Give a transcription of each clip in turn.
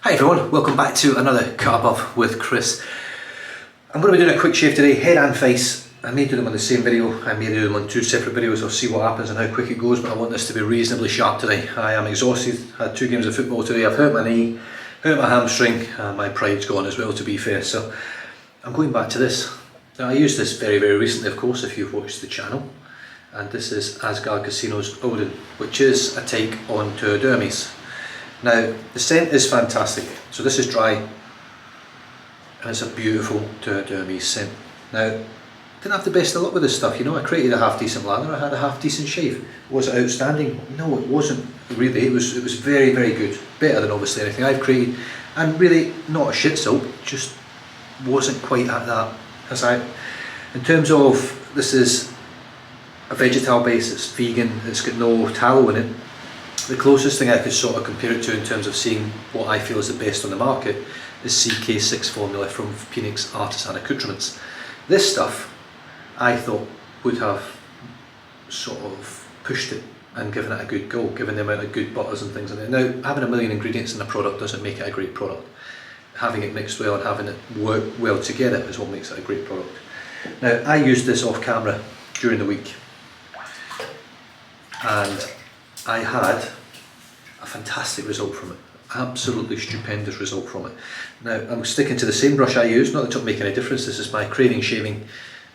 Hi everyone, welcome back to another cut above with Chris. I'm going to be doing a quick shave today, head and face. I may do them on the same video, I may do them on two separate videos. I'll see what happens and how quick it goes, but I want this to be reasonably sharp today. I am exhausted, had 2 games of football today, I've hurt my knee, hurt my hamstring, and my pride's gone as well, to be fair. So I'm going back to this. Now I used this very recently, of course, if you've watched the channel. And this is Asgard Casino's Odin, which is a take on Dermis. Now the scent is fantastic. So this is dry and it's a beautiful Dermis scent. Now I didn't have the best of luck with this stuff, you know. I created a half decent lather, I had a half decent shave. Was it outstanding? No, it wasn't really. It was very good, better than obviously anything I've created, and really not a shit soap, just wasn't quite at that. In terms of, this is a vegetal base, it's vegan, it's got no tallow in it. The closest thing I could sort of compare it to in terms of seeing what I feel is the best on the market is CK6 formula from Phoenix Artisan Accoutrements. This stuff I thought would have sort of pushed it and given it a good go, given the amount of good butters and things in it. Now, having a million ingredients in a product doesn't make it a great product. Having it mixed well and having it work well together is what makes it a great product. Now, I used this off camera during the week and I had a fantastic result from it, absolutely stupendous result from it. Now I'm sticking to the same brush I used, not that it'll make any difference. This is my Craving Shaving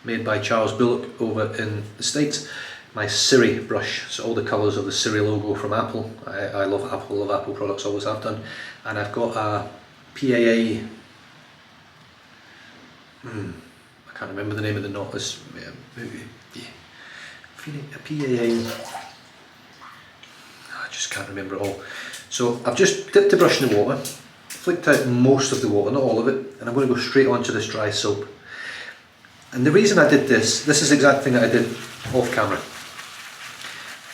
made by Charles Bullock over in the States. My Siri brush, so all the colours of the Siri logo from Apple. I love Apple products, always have done. And I've got a PAA, I can't remember the name of the knot, it's a PAA, just can't remember it all. So I've just dipped the brush in the water, flicked out most of the water, not all of it, and I'm going to go straight onto this dry soap. And the reason I did this is the exact thing that I did off camera.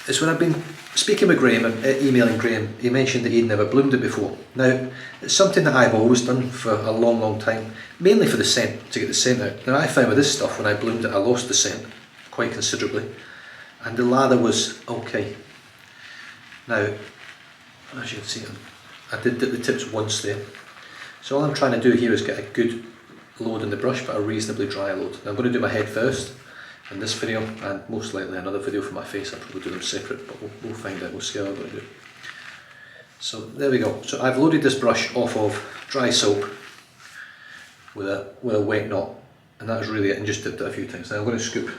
It's when I've been speaking with Graham and emailing Graham, he mentioned that he'd never bloomed it before. Now, it's something that I've always done for a long time, mainly for the scent, to get the scent out. Now I found with this stuff, when I bloomed it, I lost the scent quite considerably, and the lather was okay. Now, as you can see, I did dip the tips once there. So all I'm trying to do here is get a good load in the brush, but a reasonably dry load. Now I'm going to do my head first in this video, and most likely another video for my face. I'll probably do them separate, but we'll find out, we'll see how I'm going to do. So there we go. So I've loaded this brush off of dry soap with a wet knot, and that's really it, and just dipped it a few times. Now I'm going to scoop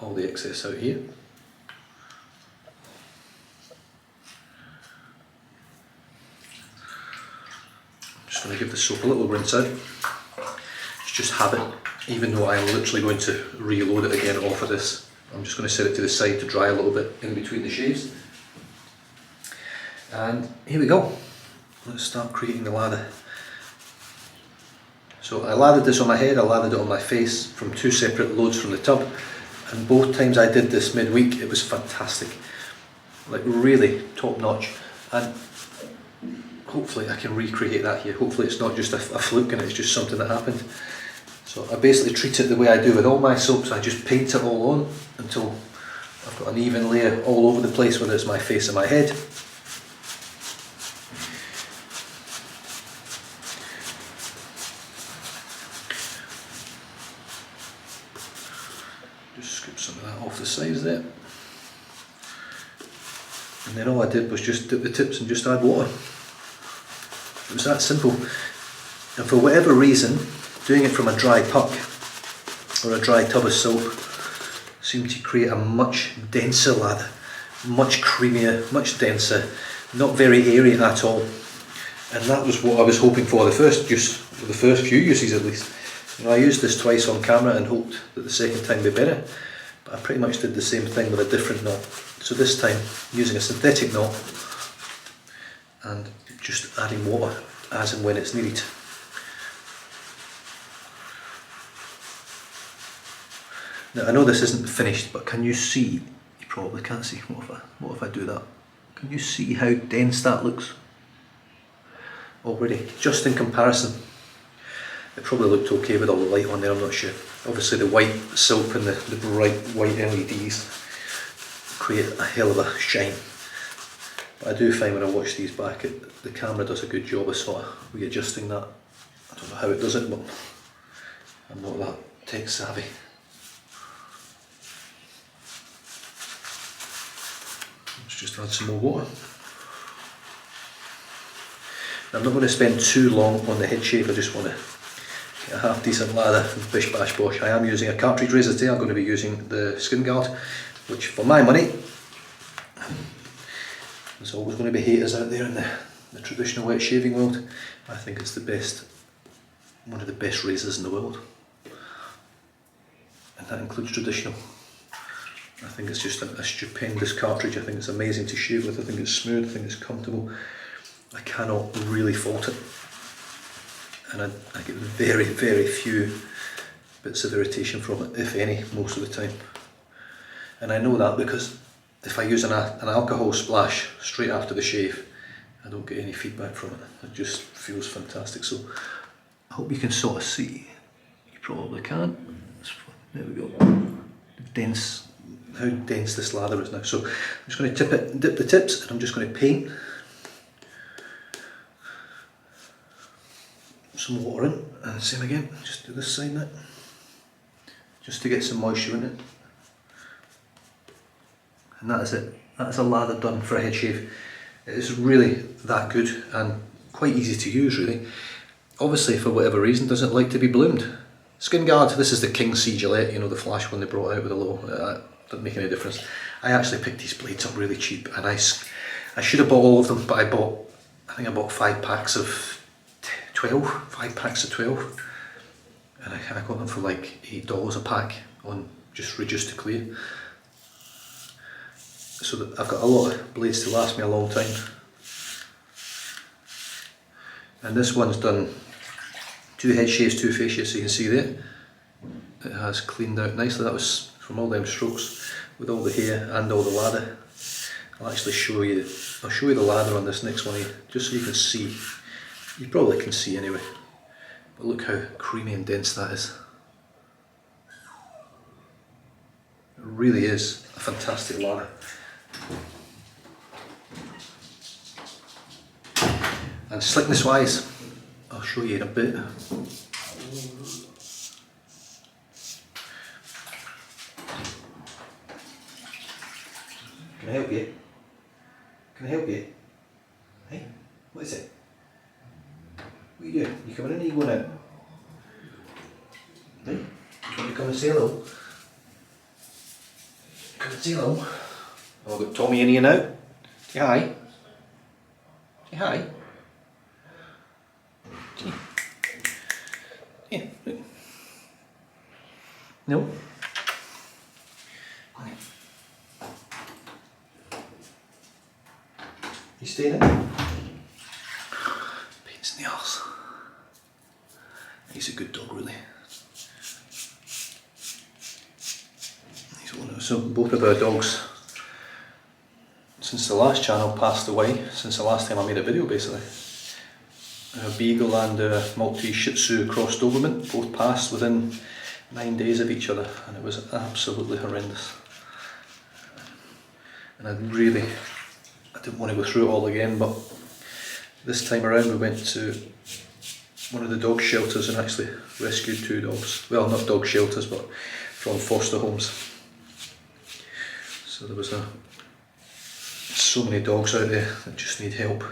all the excess out here. I'm going to give the soap a little rinse out. It's just habit, even though I'm literally going to reload it again off of this. I'm just going to set it to the side to dry a little bit in between the shaves. And here we go. Let's start creating the lather. So I lathered this on my head, I lathered it on my face from 2 separate loads from the tub. And both times I did this midweek, it was fantastic. Like really top notch. And hopefully I can recreate that here. Hopefully it's not just a fluke and it's just something that happened. So I basically treat it the way I do with all my soaps. I just paint it all on until I've got an even layer all over the place, whether it's my face or my head. Just scoop some of that off the sides there. And then all I did was just dip the tips and just add water. It was that simple, and for whatever reason, doing it from a dry puck or a dry tub of soap seemed to create a much denser lather, much creamier, much denser, not very airy at all. And that was what I was hoping for the first few uses at least. You know, I used this twice on camera and hoped that the second time would be better, but I pretty much did the same thing with a different knot. So this time, using a synthetic knot and just adding water as and when it's needed. Now I know this isn't finished, but can you see? You probably can't see. What if I do that? Can you see how dense that looks? Already, just in comparison. It probably looked okay with all the light on there, I'm not sure. Obviously the white soap and the bright white LEDs create a hell of a shine. But I do find when I watch these back, the camera does a good job of sort of readjusting that. I don't know how it does it, but I'm not that tech savvy. Let's just add some more water. Now, I'm not going to spend too long on the head shave. I just want to get a half decent lather and bish bash bosh. I am using a cartridge razor today. I'm going to be using the Skin Guard, which for my money, there's always going to be haters out there in the traditional wet shaving world. I think it's the best, one of the best razors in the world, and that includes traditional. I think it's just a stupendous cartridge. I think it's amazing to shave with. I think it's smooth, I think it's comfortable. I cannot really fault it, and I get very, very few bits of irritation from it, if any, most of the time. And I know that because if I use an alcohol splash straight after the shave, I don't get any feedback from it. It just feels fantastic. So I hope you can sort of see. You probably can't. There we go. How dense this lather is now. So I'm just going to dip the tips, and I'm just going to paint some water in, and same again, just do this side now, just to get some moisture in it. And that is it. That's a lather done for a head shave. It is really that good and quite easy to use, really. Obviously, for whatever reason, doesn't like to be bloomed. Skin Guard, this is the King C Gillette, you know, the flash one they brought out with the low. Doesn't make any difference. I actually picked these blades up really cheap, and I should have bought all of them, but I think I bought 5 packs of 5 packs of 12, and I got them for like $8 a pack on just Reduced to Clear. So that I've got a lot of blades to last me a long time. And this one's done 2 head shaves, 2 face shaves, so you can see there. It has cleaned out nicely. That was from all them strokes with all the hair and all the lather. I'll actually show you the lather on this next one here, just so you can see. You probably can see anyway, but look how creamy and dense that is. It really is a fantastic lather. And slickness wise, I'll show you in a bit. Can I help you? Can I help you? Hey, what is it? What are you doing? You coming in or you going out? Hey, you want to come and say hello? Come and say hello. Oh, I've got Tommy in here now. Say hi. Say hi. Yeah, look. No. Come on. You staying in? Pains in the arse. He's a good dog, really. So both of our dogs, since the last channel passed away, since the last time I made a video basically, a Beagle and a Maltese Shih Tzu cross Doberman both passed within 9 days of each other, and it was absolutely horrendous. And I didn't want to go through it all again, but this time around we went to one of the dog shelters and actually rescued 2 dogs. Well, not dog shelters, but from foster homes. So there was so many dogs out there that just need help.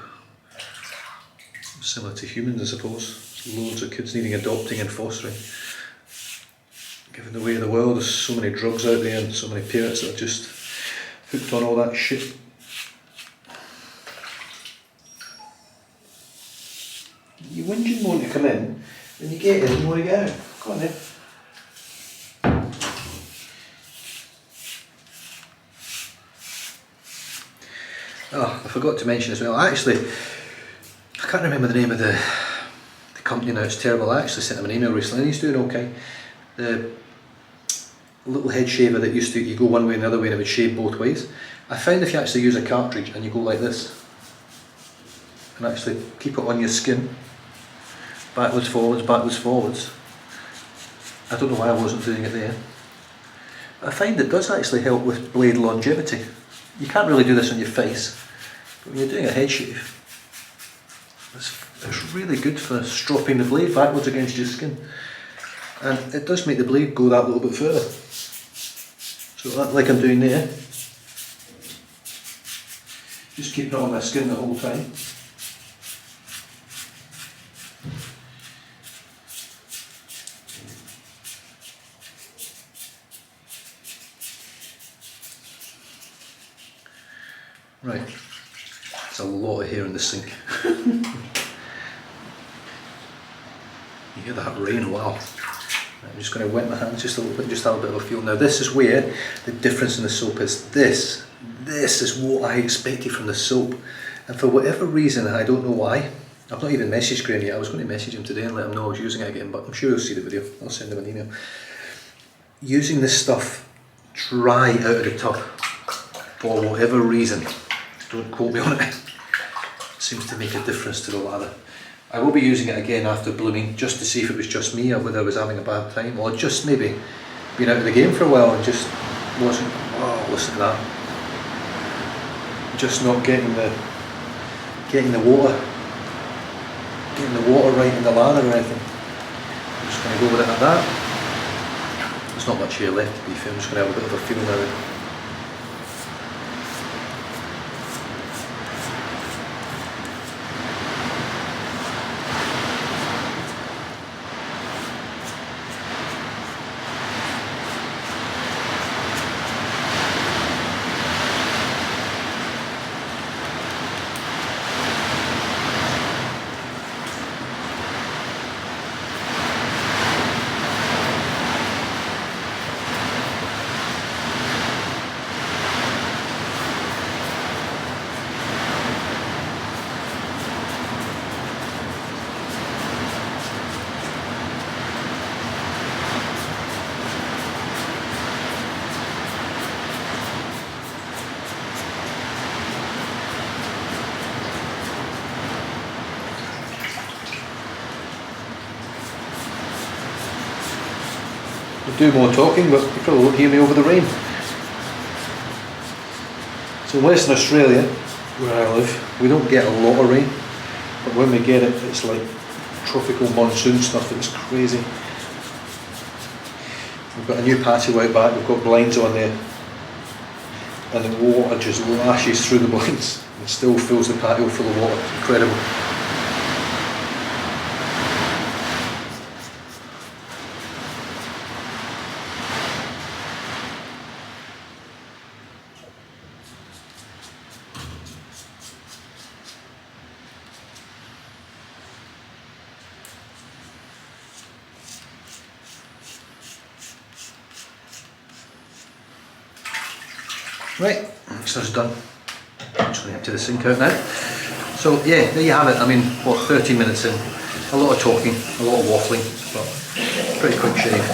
Similar to humans, I suppose. Loads of kids needing adopting and fostering. Given the way of the world, there's so many drugs out there and so many parents that are just hooked on all that shit. You whinging wanting to come in, when you get in you want to get out. Go on then. Oh, I forgot to mention as well, I can't remember the name of the company now, it's terrible. I actually sent him an email recently and he's doing okay. The little head shaver that you go one way and the other way and it would shave both ways. I found if you actually use a cartridge and you go like this and actually keep it on your skin, backwards, forwards. I don't know why I wasn't doing it there. I find it does actually help with blade longevity. You can't really do this on your face, But when you're doing a head shave, it's really good for stropping the blade backwards against your skin, and it does make the blade go that little bit further. So like I'm doing there, just keep it on my skin the whole time. Right, there's a lot of hair in the sink. You hear that rain? Wow. I'm just going to wet my hands just a little bit, just have a bit of a feel. Now this is where the difference in the soap is. This is what I expected from the soap. And for whatever reason, I don't know why, I've not even messaged Graham yet. I was going to message him today and let him know I was using it again, but I'm sure he'll see the video. I'll send him an email. Using this stuff dry out of the tub, for whatever reason, don't quote me on it, seems to make a difference to the lather. I will be using it again after blooming, just to see if it was just me or whether I was having a bad time, or just maybe been out of the game for a while and just wasn't, oh listen to that, just not getting the water right in the lather or anything. I'm just going to go with it like that. There's not much hair left to be fair, I'm just going to have a bit of a feel now. I'll do more talking, but you probably won't hear me over the rain. So in Western Australia, where I live, we don't get a lot of rain, but when we get it, it's like tropical monsoon stuff. It's crazy. We've got a new patio out back, we've got blinds on there, and the water just lashes through the blinds and still fills the patio full of water. It's incredible. Right, so it's done. I'm just going to empty the sink out now. So yeah, there you have it. I mean, what, 13 minutes in. A lot of talking, a lot of waffling, but pretty quick shave.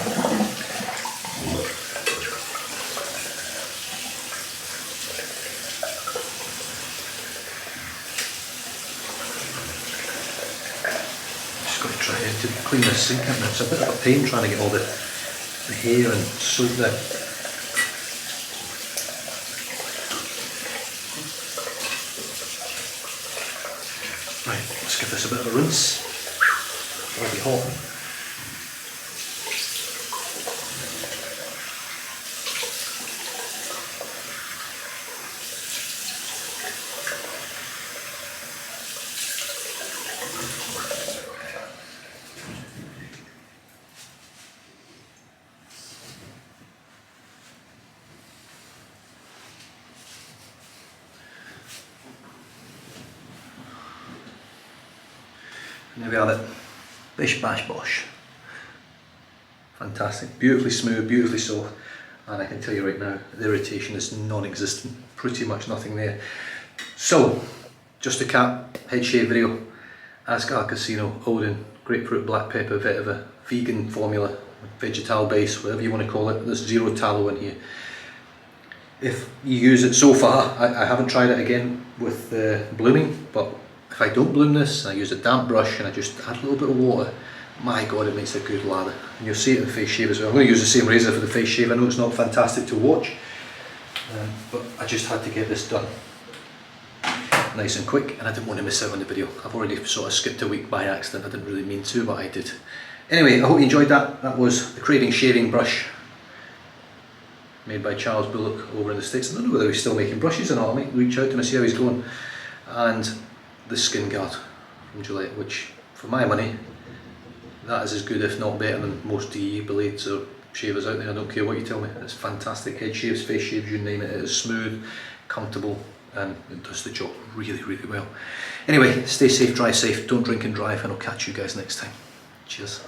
Just got to try to clean the sink out now. It's a bit of a pain trying to get all the hair and soap there. Right, let's give this a bit of a rinse. It's already hot. And there we have it. Bish bash bosh. Fantastic. Beautifully smooth, beautifully soft. And I can tell you right now, the irritation is non-existent. Pretty much nothing there. So, just to cap, head shave video. Asgard Casino, Odin, grapefruit, black pepper, vetiver, vegan formula, vegetal base, whatever you want to call it. There's zero tallow in here. If you use it so far, I haven't tried it again with blooming, but if I don't bloom this, I use a damp brush and I just add a little bit of water, my god, it makes a good lather. And you'll see it in the face shave as well. I'm going to use the same razor for the face shave. I know it's not fantastic to watch, but I just had to get this done. nice and quick, and I didn't want to miss out on the video. I've already sort of skipped a week by accident. I didn't really mean to, but I did. Anyway, I hope you enjoyed that. That was the Craving Shaving Brush, made by Charles Bullock over in the States. I don't know whether he's still making brushes or not. I might reach out to him and see how he's going. And the Skin Guard from Gillette, which for my money, that is as good if not better than most DE blades or shavers out there. I don't care what you tell me. It's fantastic. Head shaves, face shaves, you name it. It is smooth, comfortable, and it does the job really, really well. Anyway, stay safe, drive safe, don't drink and drive, and I'll catch you guys next time. Cheers.